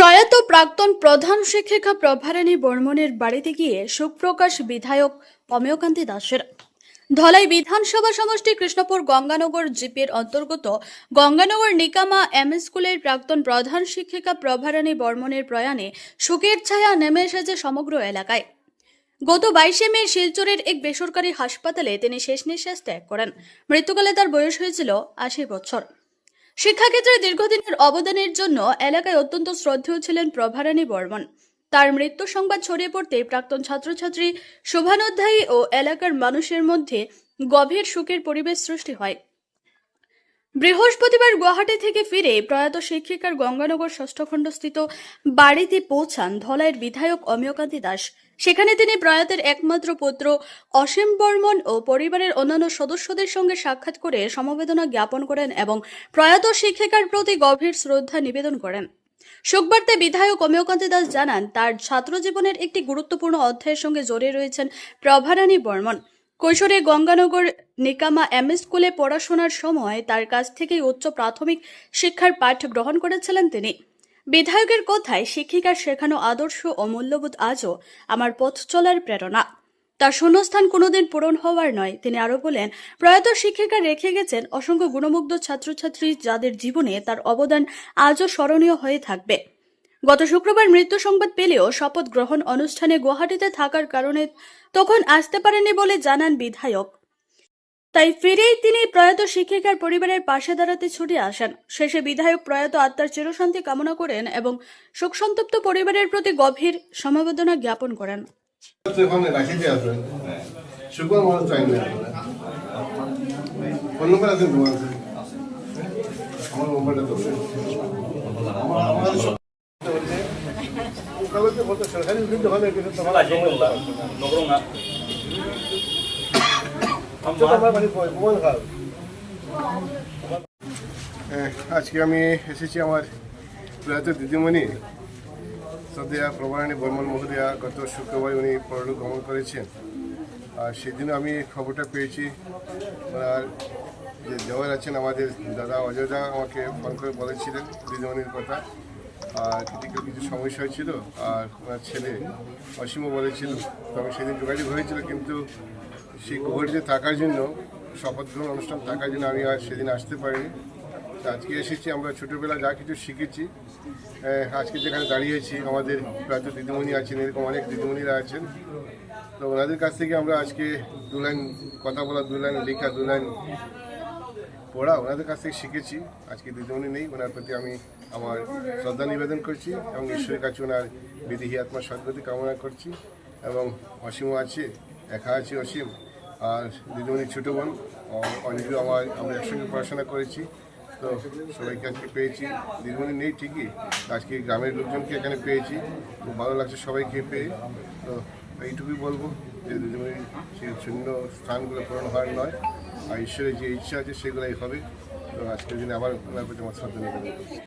প্রয়াত প্রাক্তন প্রধান শিক্ষিকা প্রভারানী বর্মনের বাড়িতে গিয়ে সুখপ্রকাশ বিধায়ক অমেয়কান্তি দাসের। ধলাই বিধানসভা সমষ্টি কৃষ্ণপুর গঙ্গানগর জিপির অন্তর্গত গঙ্গানগর নিকামা এম স্কুলের প্রাক্তন প্রধান শিক্ষিকা প্রভারানী বর্মনের প্রয়াণে শোকের ছায়া নেমে এসেছে সমগ্র এলাকায়। গত 22 মে শিলচরের এক বেসরকারি হাসপাতালে তিনি শেষ নিঃশ্বাস ত্যাগ করেন। মৃত্যুকালে তার বয়স হয়েছিল 80 বছর। শিক্ষাক্ষেত্রে দীর্ঘদিনের অবদানের জন্য এলাকায় অত্যন্ত শ্রদ্ধেয় ছিলেন প্রভারানী বর্মন। তার মৃত্যু সংবাদ ছড়িয়ে পড়তে প্রাক্তন ছাত্রছাত্রী, শুভানুধ্যায়ী ও এলাকার মানুষের মধ্যে গভীর শোকের পরিবেশ সৃষ্টি হয়। বৃহস্পতিবার গুয়াহাটি থেকে ফিরে প্রয়াত শিক্ষিকার গঙ্গানগর ষষ্ঠ খণ্ডস্থিত বাড়িতে পৌঁছান ধলাইয়ের বিধায়ক অমেয়কান্তি দাস। সেখানে তিনি প্রয়াতের একমাত্র পুত্র অসীম বর্মন ও পরিবারের অন্যান্য সদস্যদের সঙ্গে সাক্ষাৎ করে সমবেদনা জ্ঞাপন করেন এবং প্রয়াত শিক্ষিকার প্রতি গভীর শ্রদ্ধা নিবেদন করেন। শোকবার্তায় বিধায়ক অমেয়কান্তি দাস জানান, তার ছাত্র জীবনের একটি গুরুত্বপূর্ণ অধ্যায়ের সঙ্গে জড়িয়ে রয়েছেন প্রভারানী বর্মন। কৈশোরে গঙ্গানগর নিকামা এম স্কুলে পড়াশোনার সময় তার কাছ থেকেই উচ্চ প্রাথমিক শিক্ষার পাঠ গ্রহণ করেছিলেন তিনি। বিধায়কের কথায়, শিক্ষিকার শেখানো আদর্শ ও মূল্যবোধ আজও আমার পথ চলার প্রেরণা। তার শূন্যস্থান কোনোদিন পূরণ হওয়ার নয়। তিনি আরো বলেন, প্রয়াত শিক্ষিকা রেখে গেছেন অসংখ্য গুণমুগ্ধ ছাত্রছাত্রী, যাদের জীবনে তার অবদান আজও স্মরণীয় হয়ে থাকবে। গত শুক্রবার মৃত্যু সংবাদ পেলেও শপথ গ্রহণ অনুষ্ঠানে গুয়াহাটিতে থাকার কারণে তখন আসতে পারেননি বলে জানান বিধায়ক। তাই ফিরেই তিনি প্রয়াত শিক্ষিকার পরিবারের পাশে দাঁড়াতে ছুটে আসেন। শেষে বিধায়ক প্রয়াত আত্মার চিরশান্তি কামনা করেন এবং শোকসন্তপ্ত পরিবারের প্রতি গভীর সমবেদনা জ্ঞাপন করেন। আজকে আমি এসেছি আমার প্রয়াত দিদিমণি শ্রদ্ধেয়া প্রভারানী বর্মন মহোদয়া। গত শুক্রবার উনি পরলোক গমন করেছেন। আর সেদিন আমি খবরটা পেয়েছি। ওনার যে দেওয়ার আছেন আমাদের দাদা অজয়দা আমাকে ফোন করে বলেছিলেন দিদিমণির কথা। আর ক্রিটিক্যাল কিছু সমস্যা হয়েছিল, আর ওনার ছেলে অসীমও বলেছিল। তো আমি সেদিন যোগাযোগ হয়েছিল, কিন্তু সেই কোভিডে থাকার জন্য, শপথ গ্রহণ অনুষ্ঠান থাকার জন্য আমি আর সেদিন আসতে পারিনি। আজকে এসেছি। আমরা ছোটোবেলা যা কিছু শিখেছি, আজকে যেখানে দাঁড়িয়েছি, আমাদের প্রায় দিদিমণি আছেন, এরকম অনেক দিদিমণিরা আছেন। তো ওনাদের কাছ থেকে আমরা আজকে 2 লাইন কথা বলা, 2 লাইন লেখা, 2 লাইন পড়া ওনাদের কাছ থেকে শিখেছি। আজকে দিদিমণি নেই, ওনার প্রতি আমি আমার শ্রদ্ধা নিবেদন করছি এবং ঈশ্বরের কাছে ওনার বিদেহী আত্মার সদ্গতি কামনা করছি। এবং অসীমও আছে, একা আছে অসীম। আর দিদিমণির ছোটো বোন অনেকেও আমরা একসঙ্গে পড়াশোনা করেছি। তো সবাইকে আজকে পেয়েছি। দিদিমণি নেই ঠিকই, আজকে গ্রামের লোকজনকে এখানে পেয়েছি, খুব ভালো লাগছে সবাইকে পেয়ে। তো এইটুকুই বলবো যে দিদিমণির সেই শূন্য স্থানগুলো পূরণ হওয়ার নয়, আর ঈশ্বরের যে ইচ্ছা আছে সেগুলোই হবে। তো আজকের দিনে আবার ওনার প্রতি আমার শ্রদ্ধা নিবেদন করছি।